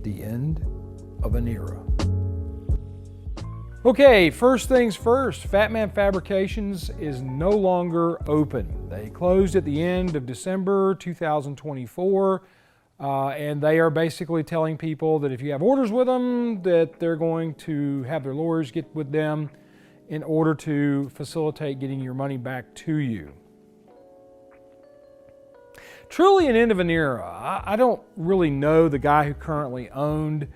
the end of an era. Okay, first things first, Fatman Fabrications is no longer open. They closed at the end of December 2024, and they are basically telling people that if you have orders with them, that they're going to have their lawyers get with them in order to facilitate getting your money back to you. Truly an end of an era. I don't really know the guy who currently owned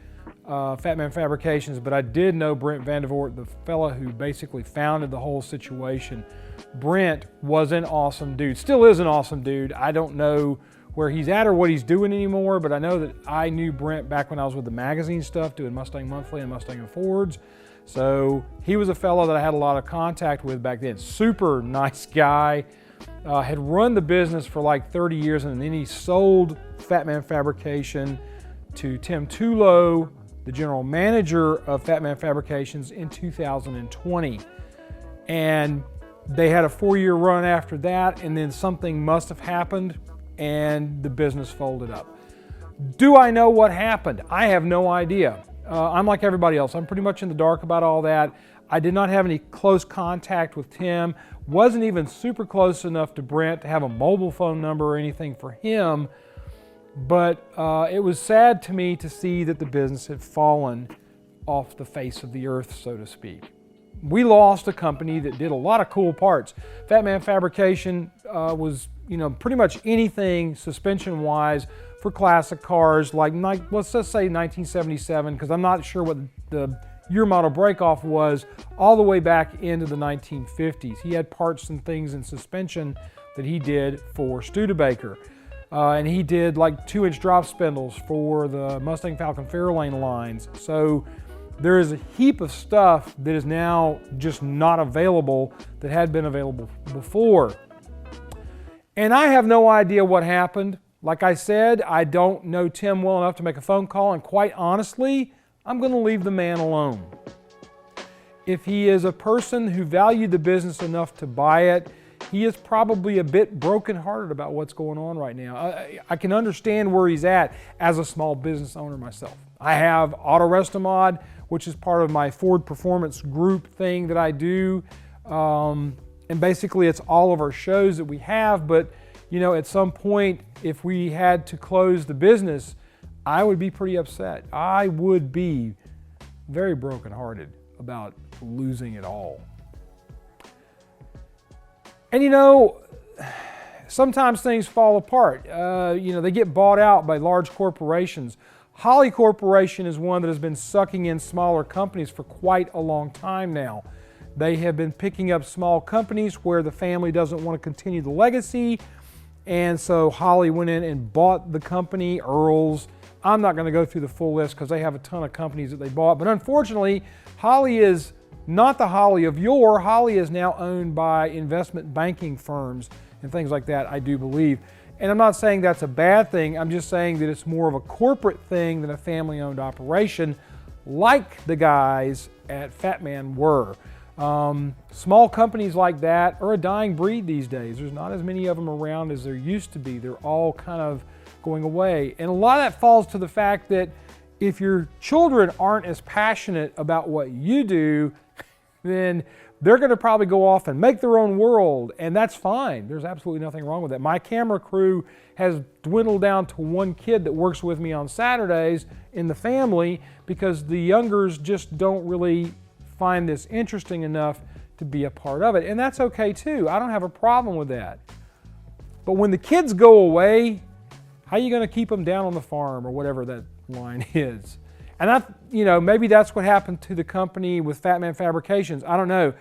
Fatman Fabrications, but I did know Brent Vandervoort, the fella who basically founded the whole situation. Brent was an awesome dude, still is an awesome dude. I don't know where he's at or what he's doing anymore, but I know that I knew Brent back when I was with the magazine stuff, doing Mustang Monthly and Mustang and Fords. So he was a fellow that I had a lot of contact with back then. Super nice guy. Had run the business for like 30 years, and then he sold Fatman Fabrication to Tim and Tullo, the general manager of Fatman Fabrications, in 2020. And they had a 4-year run after that, and then something must have happened and the business folded up. Do I know what happened? I have no idea. I'm like everybody else. I'm pretty much in the dark about all that. I did not have any close contact with Tim. Wasn't even super close enough to Brent to have a mobile phone number or anything for him. But it was sad to me to see that the business had fallen off the face of the earth, so to speak. We lost a company that did a lot of cool parts. Fatman Fabrication was, pretty much anything suspension-wise for classic cars, like let's just say 1977, because I'm not sure what the year model breakoff was, all the way back into the 1950s. He had parts and things in suspension that he did for Studebaker. And he did like 2-inch drop spindles for the Mustang Falcon Fairlane lines. So there is a heap of stuff that is now just not available that had been available before. And I have no idea what happened. Like I said, I don't know Tim well enough to make a phone call, and quite honestly, I'm going to leave the man alone. If he is a person who valued the business enough to buy it, he is probably a bit brokenhearted about what's going on right now. I can understand where he's at as a small business owner myself. I have Autorestomod, which is part of my Ford Performance Group thing that I do. And basically it's all of our shows that we have, but at some point, if we had to close the business, I would be pretty upset. I would be very brokenhearted about losing it all. And sometimes things fall apart. They get bought out by large corporations. Holley Corporation is one that has been sucking in smaller companies for quite a long time now. They have been picking up small companies where the family doesn't want to continue the legacy. And so Holley went in and bought the company, Earls. I'm not going to go through the full list because they have a ton of companies that they bought. But unfortunately, Holley is not the Holley of yore. Holley is now owned by investment banking firms and things like that, I do believe. And I'm not saying that's a bad thing. I'm just saying that it's more of a corporate thing than a family-owned operation, like the guys at Fatman were. Small companies like that are a dying breed these days. There's not as many of them around as there used to be. They're all kind of going away. And a lot of that falls to the fact that if your children aren't as passionate about what you do, then they're going to probably go off and make their own world, and that's fine. There's absolutely nothing wrong with that. My camera crew has dwindled down to one kid that works with me on Saturdays in the family because the youngers just don't really find this interesting enough to be a part of it, and that's okay too. I don't have a problem with that. But when the kids go away, how are you going to keep them down on the farm or whatever that line is? And maybe that's what happened to the company with Fatman Fabrications. I don't know.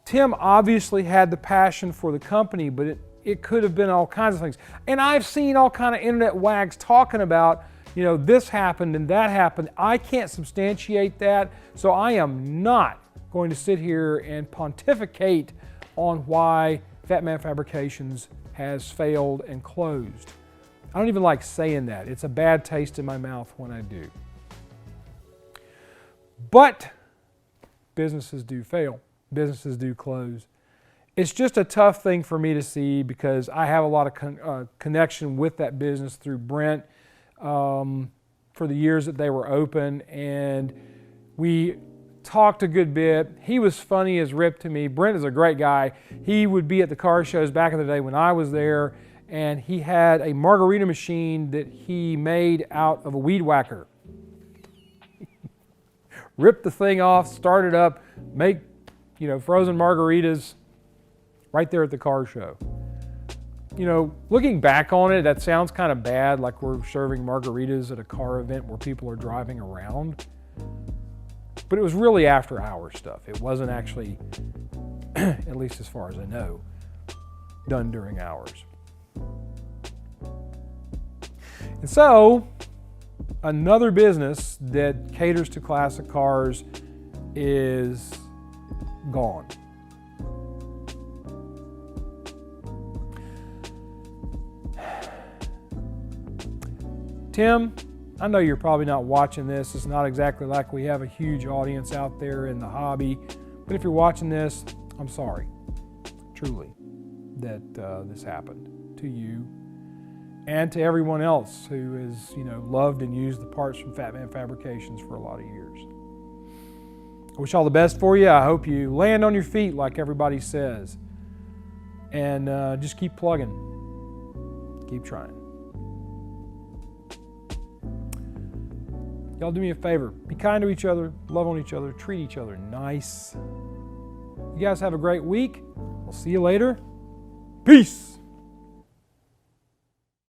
Tim obviously had the passion for the company, but it could have been all kinds of things. And I've seen all kind of internet wags talking about, this happened and that happened. I can't substantiate that, so I am not going to sit here and pontificate on why Fatman Fabrications has failed and closed. I don't even like saying that. It's a bad taste in my mouth when I do. But businesses do fail. Businesses do close. It's just a tough thing for me to see because I have a lot of connection with that business through Brent. for the years that they were open, and we talked a good bit. He was funny as rip to me. Brent is a great guy. He would be at the car shows back in the day when I was there, and he had a margarita machine that he made out of a weed whacker. Rip the thing off, start it up, make, you know, frozen margaritas right there at the car show. You know, looking back on it, that sounds kind of bad, like we're serving margaritas at a car event where people are driving around. But it was really after hours stuff. It wasn't actually, at least as far as I know, done during hours. And so, another business that caters to classic cars is gone. Tim, I know you're probably not watching this. It's not exactly like we have a huge audience out there in the hobby. But if you're watching this, I'm sorry, truly, that this happened to you and to everyone else who has, you know, loved and used the parts from Fatman Fabrications for a lot of years. I wish all the best for you. I hope you land on your feet like everybody says. And just keep plugging. Keep trying. Y'all do me a favor. Be kind to each other, love on each other, treat each other nice. You guys have a great week. We'll see you later. Peace.